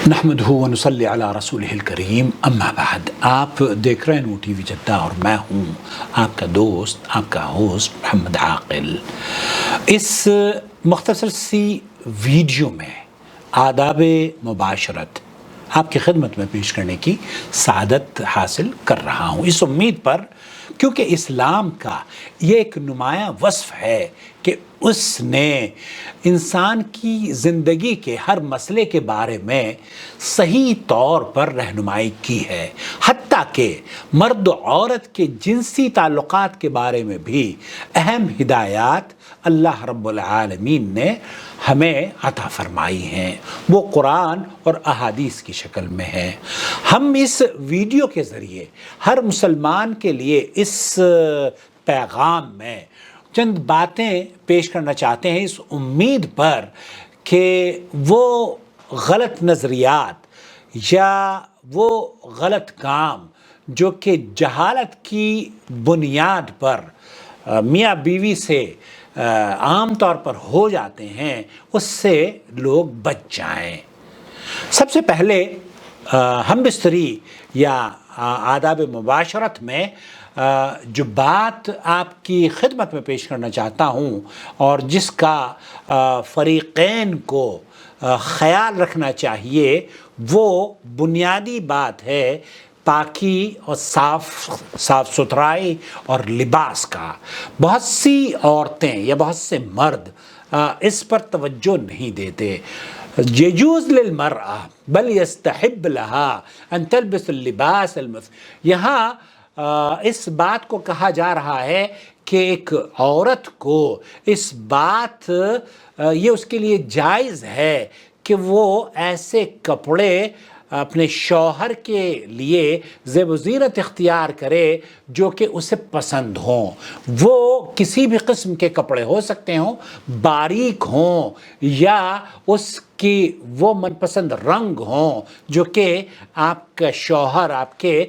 نحمدہ و نصلی علی رسولہ الکریم اما بعد۔ آپ دیکھ رہے ہیں نور ٹی وی جدہ اور میں ہوں آپ کا دوست، آپ کا ہوسٹ محمد عاقل۔ اس مختصر سی ویڈیو میں آداب مباشرت آپ کی خدمت میں پیش کرنے کی سعادت حاصل کر رہا ہوں، اس امید پر کیونکہ اسلام کا یہ ایک نمایاں وصف ہے کہ اس نے انسان کی زندگی کے ہر مسئلے کے بارے میں صحیح طور پر رہنمائی کی ہے، حتیٰ کہ مرد و عورت کے جنسی تعلقات کے بارے میں بھی اہم ہدایات اللہ رب العالمین نے ہمیں عطا فرمائی ہیں، وہ قرآن اور احادیث کی شکل میں ہے۔ ہم اس ویڈیو کے ذریعے ہر مسلمان کے لیے اس پیغام میں چند باتیں پیش کرنا چاہتے ہیں، اس امید پر کہ وہ غلط نظریات یا وہ غلط کام جو کہ جہالت کی بنیاد پر میاں بیوی سے عام طور پر ہو جاتے ہیں، اس سے لوگ بچ جائیں۔ سب سے پہلے ہم بستری یا آداب مباشرت میں جو بات آپ کی خدمت میں پیش کرنا چاہتا ہوں اور جس کا فریقین کو خیال رکھنا چاہیے، وہ بنیادی بات ہے پاکی اور صاف ستھرائی اور لباس کا۔ بہت سی عورتیں یا بہت سے مرد اس پر توجہ نہیں دیتے۔ یجوز للمرأة بل یستحب لها ان تلبس اللباس یہاں اس بات کو کہا جا رہا ہے کہ ایک عورت کو اس بات یہ اس کے لیے جائز ہے کہ وہ ایسے کپڑے اپنے شوہر کے لیے زیب و زینت اختیار کرے جو کہ اسے پسند ہوں۔ وہ کسی بھی قسم کے کپڑے ہو سکتے ہوں، باریک ہوں یا اس کی وہ من پسند رنگ ہوں جو کہ آپ کا شوہر آپ کے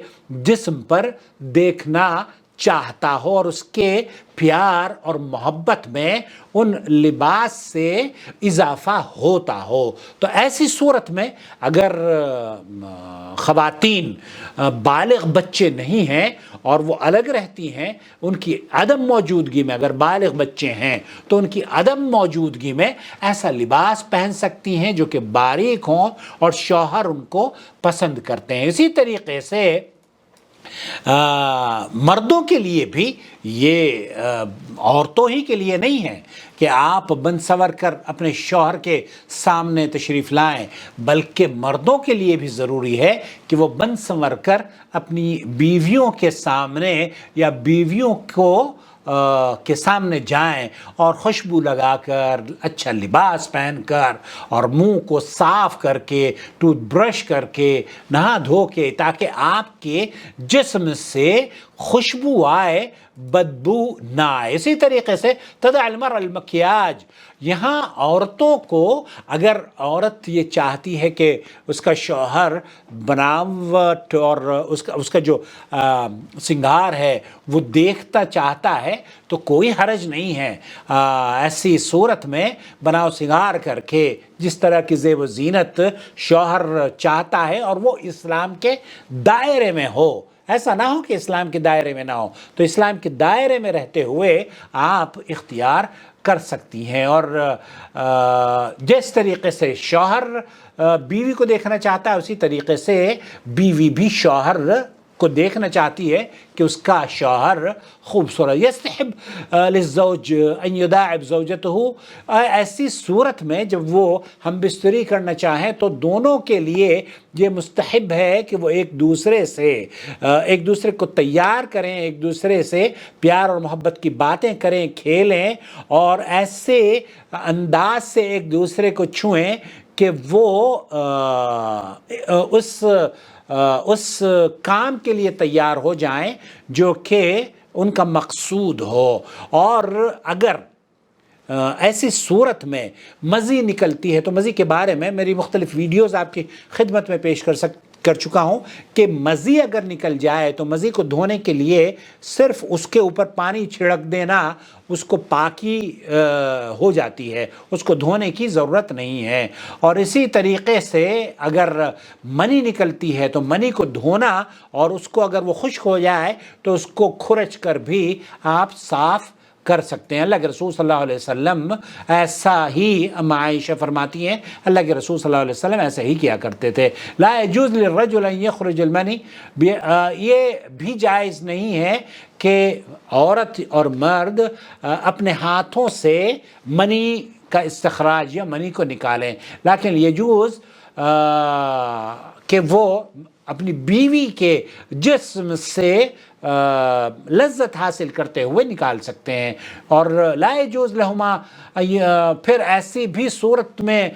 جسم پر دیکھنا چاہتا ہو اور اس کے پیار اور محبت میں ان لباس سے اضافہ ہوتا ہو۔ تو ایسی صورت میں اگر خواتین بالغ بچے نہیں ہیں اور وہ الگ رہتی ہیں، ان کی عدم موجودگی میں اگر بالغ بچے ہیں تو ان کی عدم موجودگی میں ایسا لباس پہن سکتی ہیں جو کہ باریک ہوں اور شوہر ان کو پسند کرتے ہیں۔ اسی طریقے سے مردوں کے لیے بھی یہ عورتوں ہی کے لیے نہیں ہے کہ آپ بن سنور کر اپنے شوہر کے سامنے تشریف لائیں، بلکہ مردوں کے لیے بھی ضروری ہے کہ وہ بن سنور کر اپنی بیویوں کے سامنے یا بیویوں کے سامنے جائیں اور خوشبو لگا کر، اچھا لباس پہن کر اور منہ کو صاف کر کے، ٹوتھ برش کر کے، نہا دھو کے، تاکہ آپ کے جسم سے خوشبو آئے، بدبو نہ آئے۔ اسی طریقے سے تضع المرأة المکیاج، یہاں عورتوں کو اگر عورت یہ چاہتی ہے کہ اس کا شوہر بناوٹ اور اس کا جو سنگار ہے وہ دیکھتا چاہتا ہے تو کوئی حرج نہیں ہے۔ ایسی صورت میں بناؤ سنگار کر کے جس طرح کی زیب و زینت شوہر چاہتا ہے اور وہ اسلام کے دائرے میں ہو، ایسا نہ ہو کہ اسلام کے دائرے میں نہ ہو، تو اسلام کے دائرے میں رہتے ہوئے آپ اختیار کر سکتی ہیں۔ اور جس طریقے سے شوہر بیوی کو دیکھنا چاہتا ہے، اسی طریقے سے بیوی بھی شوہر کو دیکھنا چاہتی ہے کہ اس کا شوہر خوبصورت۔ یستحب للزوج ان یداعب زوجته، ایسی صورت میں جب وہ ہم بستری کرنا چاہیں تو دونوں کے لیے یہ مستحب ہے کہ وہ ایک دوسرے کو تیار کریں، ایک دوسرے سے پیار اور محبت کی باتیں کریں، کھیلیں اور ایسے انداز سے ایک دوسرے کو چھوئیں کہ وہ اس کام کے لیے تیار ہو جائیں جو کہ ان کا مقصود ہو۔ اور اگر ایسی صورت میں مزی نکلتی ہے تو مزی کے بارے میں میری مختلف ویڈیوز آپ کی خدمت میں پیش کر چکا ہوں کہ مزی اگر نکل جائے تو مزی کو دھونے کے لیے صرف اس کے اوپر پانی چھڑک دینا اس کو پاکی ہو جاتی ہے، اس کو دھونے کی ضرورت نہیں ہے۔ اور اسی طریقے سے اگر منی نکلتی ہے تو منی کو دھونا، اور اس کو اگر وہ خشک ہو جائے تو اس کو کھرچ کر بھی آپ صاف کر سکتے ہیں۔ اللہ کے رسول صلی اللہ علیہ وسلم ایسا ہی، عائشہ فرماتی ہیں اللہ کے رسول صلی اللہ علیہ وسلم ایسا ہی کیا کرتے تھے۔ لا يجوز للرجل ان يخرج المنی، یہ بھی جائز نہیں ہے کہ عورت اور مرد اپنے ہاتھوں سے منی کا استخراج یا منی کو نکالیں، لیکن یجوز کہ وہ اپنی بیوی کے جسم سے لذت حاصل کرتے ہوئے نکال سکتے ہیں۔ اور لا يجوز لہما، پھر ایسی بھی صورت میں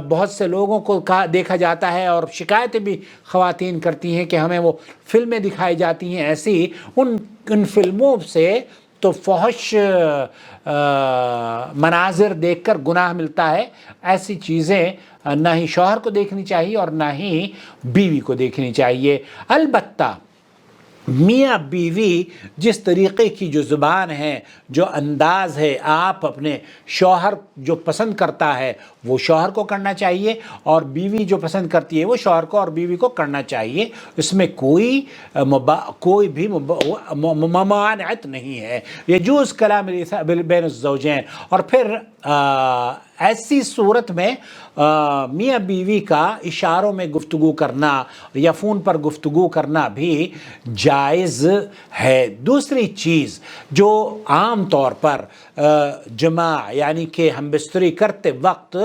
بہت سے لوگوں کو دیکھا جاتا ہے اور شکایتیں بھی خواتین کرتی ہیں کہ ہمیں وہ فلمیں دکھائی جاتی ہیں ایسی، ان فلموں سے تو فحش مناظر دیکھ کر گناہ ملتا ہے۔ ایسی چیزیں نہ ہی شوہر کو دیکھنی چاہیے اور نہ ہی بیوی کو دیکھنی چاہیے۔ البتہ میاں بیوی جس طریقے کی جو زبان ہے، جو انداز ہے، آپ اپنے شوہر جو پسند کرتا ہے وہ شوہر کو کرنا چاہیے، اور بیوی جو پسند کرتی ہے وہ شوہر کو اور بیوی کو کرنا چاہیے۔ اس میں کوئی بھی ممانعت نہیں ہے۔ یجوز کلام بین الزوجین، اور پھر ایسی صورت میں میاں بیوی کا اشاروں میں گفتگو کرنا یا فون پر گفتگو کرنا بھی جائز ہے۔ دوسری چیز جو عام طور پر جماع یعنی کہ ہم بستری کرتے وقت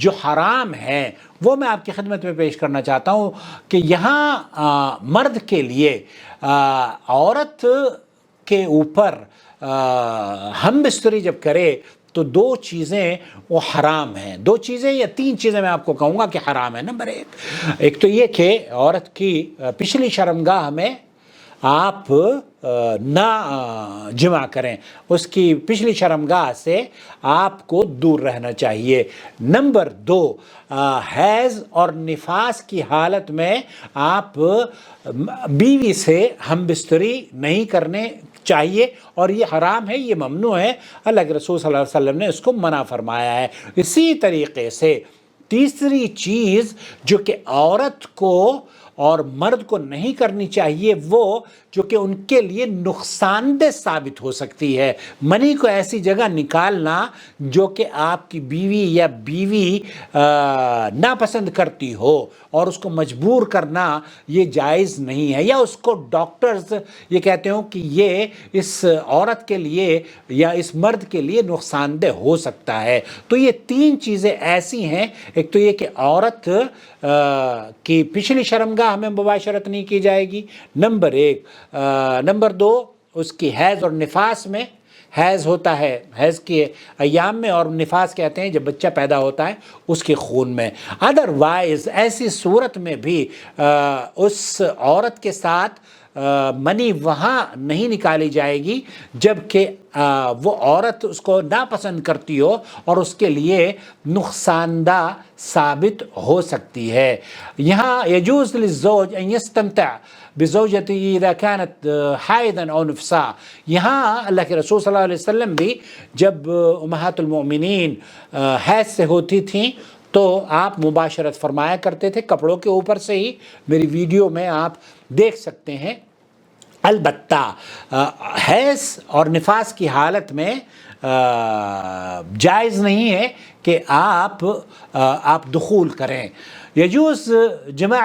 جو حرام ہے وہ میں آپ کی خدمت میں پیش کرنا چاہتا ہوں کہ یہاں مرد کے لیے عورت کے اوپر ہم بستری جب کرے تو دو چیزیں وہ حرام ہیں، دو چیزیں یا تین چیزیں میں آپ کو کہوں گا کہ حرام ہے۔ نمبر ایک تو یہ کہ عورت کی پچھلی شرمگاہ میں آپ نہ جمع کریں، اس کی پچھلی شرمگاہ سے آپ کو دور رہنا چاہیے۔ نمبر دو، حیض اور نفاس کی حالت میں آپ بیوی سے ہم بستری نہیں کرنے چاہیے، اور یہ حرام ہے، یہ ممنوع ہے۔ اللہ کے رسول صلی اللہ علیہ وسلم نے اس کو منع فرمایا ہے۔ اسی طریقے سے تیسری چیز جو کہ عورت کو اور مرد کو نہیں کرنی چاہیے، وہ جو کہ ان کے لیے نقصان دہ ثابت ہو سکتی ہے، منی کو ایسی جگہ نکالنا جو کہ آپ کی بیوی یا بیوی ناپسند کرتی ہو اور اس کو مجبور کرنا یہ جائز نہیں ہے، یا اس کو ڈاکٹرز یہ کہتے ہوں کہ یہ اس عورت کے لیے یا اس مرد کے لیے نقصان دہ ہو سکتا ہے۔ تو یہ تین چیزیں ایسی ہیں، ایک تو یہ کہ عورت کی پچھلی شرمگاہ میں مباشرت نہیں کی جائے گی، نمبر ایک، نمبر دو اس کی حیض اور نفاس میں، حیض ہوتا ہے حیض کے ایام میں، اور نفاس کہتے ہیں جب بچہ پیدا ہوتا ہے اس کے خون میں۔ ادروائز ایسی صورت میں بھی اس عورت کے ساتھ منی وہاں نہیں نکالی جائے گی جب کہ وہ عورت اس کو ناپسند کرتی ہو اور اس کے لیے نقصان دہ ثابت ہو سکتی ہے۔ یہاں یجوز للزوج ان یستمتع بزوجته اذا كانت حائضا او نفسا، یہاں اللہ کے رسول صلی اللہ علیہ وسلم بھی جب امہات المؤمنین حیض سے ہوتی تھیں تو آپ مباشرت فرمایا کرتے تھے کپڑوں کے اوپر سے ہی، میری ویڈیو میں آپ دیکھ سکتے ہیں۔ البتہ حیض اور نفاس کی حالت میں جائز نہیں ہے کہ آپ دخول کریں۔ یجوز جمع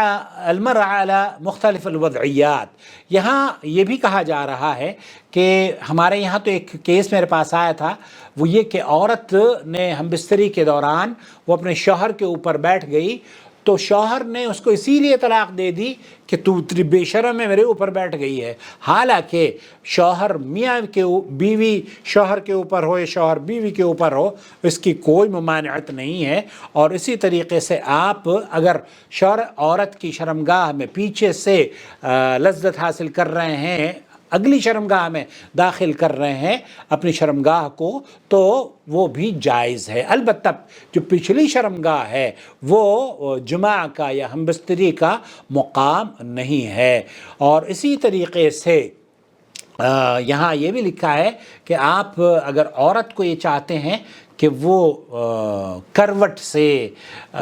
المرء علی مختلف الوضعیات، یہاں یہ بھی کہا جا رہا ہے کہ ہمارے یہاں تو ایک کیس میرے پاس آیا تھا، وہ یہ کہ عورت نے ہم بستری کے دوران وہ اپنے شوہر کے اوپر بیٹھ گئی، تو شوہر نے اس کو اسی لیے طلاق دے دی کہ تو اتنی بے شرم ہے، میرے اوپر بیٹھ گئی ہے، حالانکہ شوہر میاں کے بیوی شوہر کے اوپر ہو یا شوہر بیوی کے اوپر ہو اس کی کوئی ممانعت نہیں ہے۔ اور اسی طریقے سے آپ اگر شوہر عورت کی شرمگاہ میں پیچھے سے لذت حاصل کر رہے ہیں اگلی شرمگاہ میں داخل کر رہے ہیں اپنی شرمگاہ کو تو وہ بھی جائز ہے. البتہ جو پچھلی شرمگاہ ہے وہ جماع کا یا ہمبستری کا مقام نہیں ہے. اور اسی طریقے سے یہاں یہ بھی لکھا ہے کہ آپ اگر عورت کو یہ چاہتے ہیں کہ وہ کروٹ سے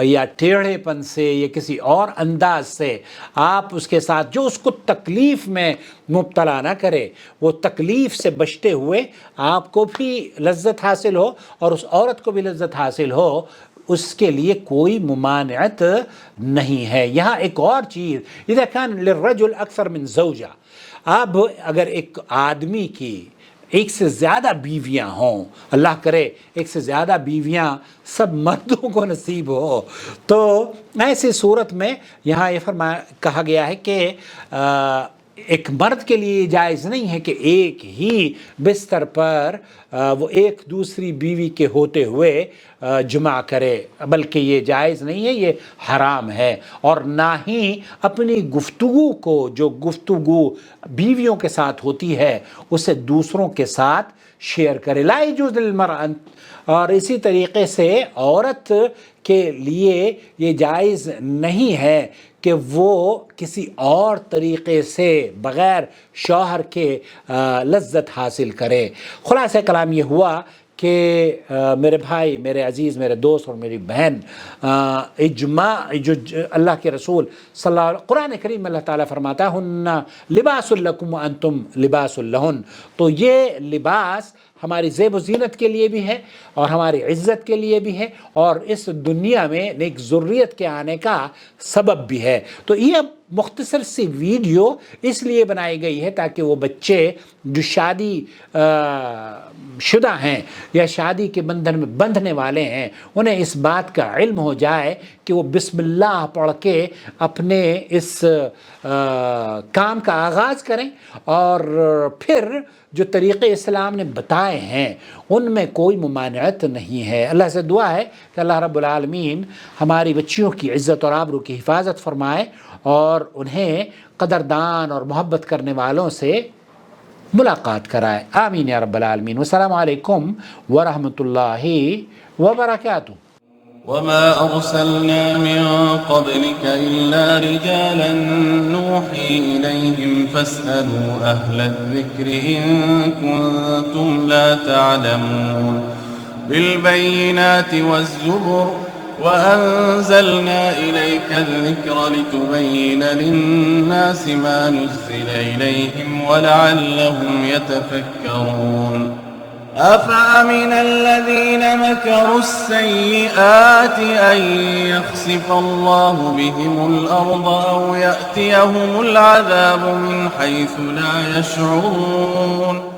یا ٹیڑھے پن سے یا کسی اور انداز سے آپ اس کے ساتھ جو اس کو تکلیف میں مبتلا نہ کرے، وہ تکلیف سے بچتے ہوئے آپ کو بھی لذت حاصل ہو اور اس عورت کو بھی لذت حاصل ہو، اس کے لیے کوئی ممانعت نہیں ہے. یہاں ایک اور چیز، اذا کان للرجل اکثر من زوجہ، اب اگر ایک آدمی کی ایک سے زیادہ بیویاں ہوں، اللہ کرے ایک سے زیادہ بیویاں سب مردوں کو نصیب ہو، تو ایسی صورت میں یہاں یہ کہا گیا ہے کہ ایک مرد کے لیے جائز نہیں ہے کہ ایک ہی بستر پر وہ ایک دوسری بیوی کے ہوتے ہوئے جمع کرے، بلکہ یہ جائز نہیں ہے، یہ حرام ہے. اور نہ ہی اپنی گفتگو کو، جو گفتگو بیویوں کے ساتھ ہوتی ہے، اسے دوسروں کے ساتھ شیئر کرے. لا یجوز للمرأة. اور اسی طریقے سے عورت کے لیے یہ جائز نہیں ہے کہ وہ کسی اور طریقے سے بغیر شوہر کے لذت حاصل کرے. خلاصہ کلام یہ ہوا کہ میرے بھائی، میرے عزیز، میرے دوست اور میری بہن، اجماع جو اللہ کے رسول صلی اللہ علیہ وسلم، قرآن کریم میں اللہ تعالیٰ فرماتا ہے ہن لباس لکم وانتم لباس لہن. تو یہ لباس ہماری زیب و زینت کے لیے بھی ہے اور ہماری عزت کے لیے بھی ہے اور اس دنیا میں نیک ذریت کے آنے کا سبب بھی ہے. تو یہ مختصر سی ویڈیو اس لیے بنائی گئی ہے تاکہ وہ بچے جو شادی شدہ ہیں یا شادی کے بندھن میں بندھنے والے ہیں، انہیں اس بات کا علم ہو جائے کہ وہ بسم اللہ پڑھ کے اپنے اس کام کا آغاز کریں اور پھر جو طریقے اسلام نے بتائے ہیں ان میں کوئی ممانعت نہیں ہے. اللہ سے دعا ہے کہ اللہ رب العالمین ہماری بچیوں کی عزت اور آبرو کی حفاظت فرمائے اور انہیں قدردان اور محبت کرنے والوں سے ملاقات کرائے. آمین یا رب العالمین. والسلام علیکم ورحمۃ اللہ وبرکاتہ. وما أرسلنا من قبلك إلا رجالا نوحي إليهم فاسألوا أهل الذكر إن كنتم لا تعلمون. بالبينات والزبر وأنزلنا إليك الذكر لتبين للناس ما نزل إليهم ولعلهم يتفكرون. أفأمن الذين مكروا السيئات أن يخسف الله بهم الأرض أو يأتيهم العذاب من حيث لا يشعرون.